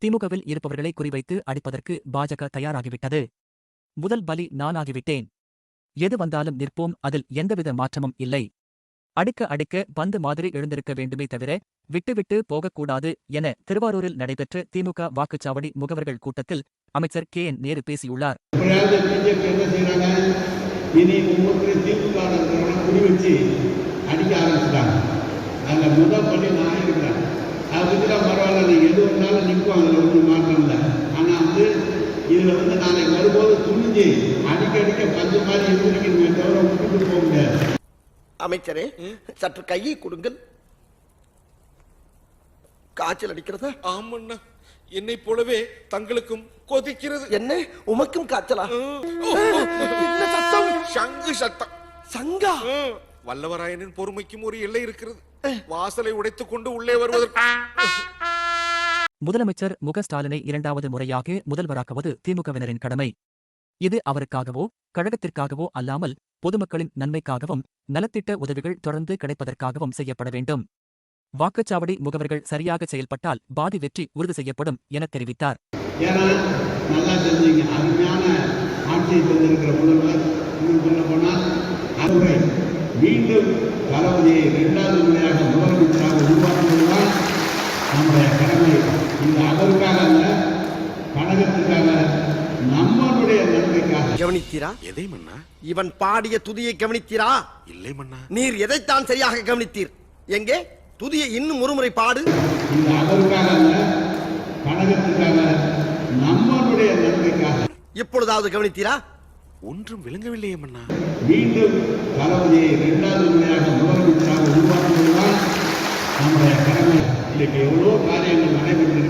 திமுகவில் இருப்பவர்களை குறிவைத்து அடிப்பதற்கு பாஜக தயாராகிவிட்டது. முதல் பலி நானாகிவிட்டேன். எது வந்தாலும் நிற்போம், அதில் எந்தவித மாற்றமும் இல்லை. அடிக்க அடிக்க பந்து மாதிரி எழுந்திருக்க வேண்டுமே தவிர விட்டுவிட்டு போகக்கூடாது என திருவாரூரில் நடைபெற்ற திமுக வாக்குச்சாவடி முகவர்கள் கூட்டத்தில் அமைச்சர் KN நேரு பேசியுள்ளார். இனி ஒவ்வொரு திமுக குடி வச்சு அடிக்க ஆரம்பிச்சிட்டாங்க. அதில் முதல் பண்ணி நான் இருக்கிறேன். அதுக்குதான் பரவாயில்ல, நீங்கள் எது வந்தாலும் நிற்கும், அதில் ஒன்றும் மாற்றம் இல்லை. ஆனால் இதில் நாளைக்கு வரும்போது துணிஞ்சு அடிக்க பஞ்சு மாதிரி இருந்திருக்கீங்க தவிர விட்டுட்டு போக முடியாது. அமைச்சரே, சற்று கையை கொடுங்கள். காய்ச்சல் அடிக்கிறதா? ஆமண்ணா, என்னை போலவே தங்களுக்கும் கொதிக்கிறது. என்ன, உமக்கும் காய்ச்சலா? சங்கு சத்தம். சங்கா? வல்லவராயனின் பொறுமைக்கும் ஒரு எல்லை இருக்கிறது. வாசலை உடைத்துக் கொண்டு உள்ளே வருவதற்கு முதலமைச்சர் ஸ்டாலினை இரண்டாவது முறையாக முதல்வராக்குவது திமுகவினரின் கடமை. இது அவருக்காகவோ கழகத்திற்காகவோ அல்லாமல் பொதுமக்களின் நன்மைக்காகவும் நலத்திட்ட உதவிகள் தொடர்ந்து கிடைப்பதற்காகவும் செய்யப்பட வேண்டும். வாக்குச்சாவடி முகவர்கள் சரியாக செயல்பட்டால் பாதி வெற்றி உறுதி செய்யப்படும் என தெரிவித்தார். மீண்டும் தளபதியை இரண்டாவது முறையாக முதலமைச்சராக உருவாக்குவதுதான் நம்முடைய கடமை. இந்த அவருக்காக அல்ல, கழகத்துக்காக, நம்மளுடைய நன்மைக்காக. கவனித்தீரா? எதை மன்னா? இவன் பாடிய துதியை கவனித்தீரா? இல்லை மன்னா. நீர் எதைத்தான் சரியாக கவனித்தீர்? எங்கே துதியை இன்னும் ஒருமுறை பாடு. இந்த அவருக்காக அல்ல, கழகத்துக்காக, நம்மளுடைய நன்மைக்காக. இப்பொழுதாவது கவனித்தீரா? ஒன்றும் விளங்கவில்லையே மன்னா. மீண்டும் தளபதியை இரண்டாவது முறையாக முதலமைச்சராக உருவாக்குவதுதான் நம்முடைய கடமை. இன்னைக்கு எவ்வளோ காரியங்கள் நடைபெற்று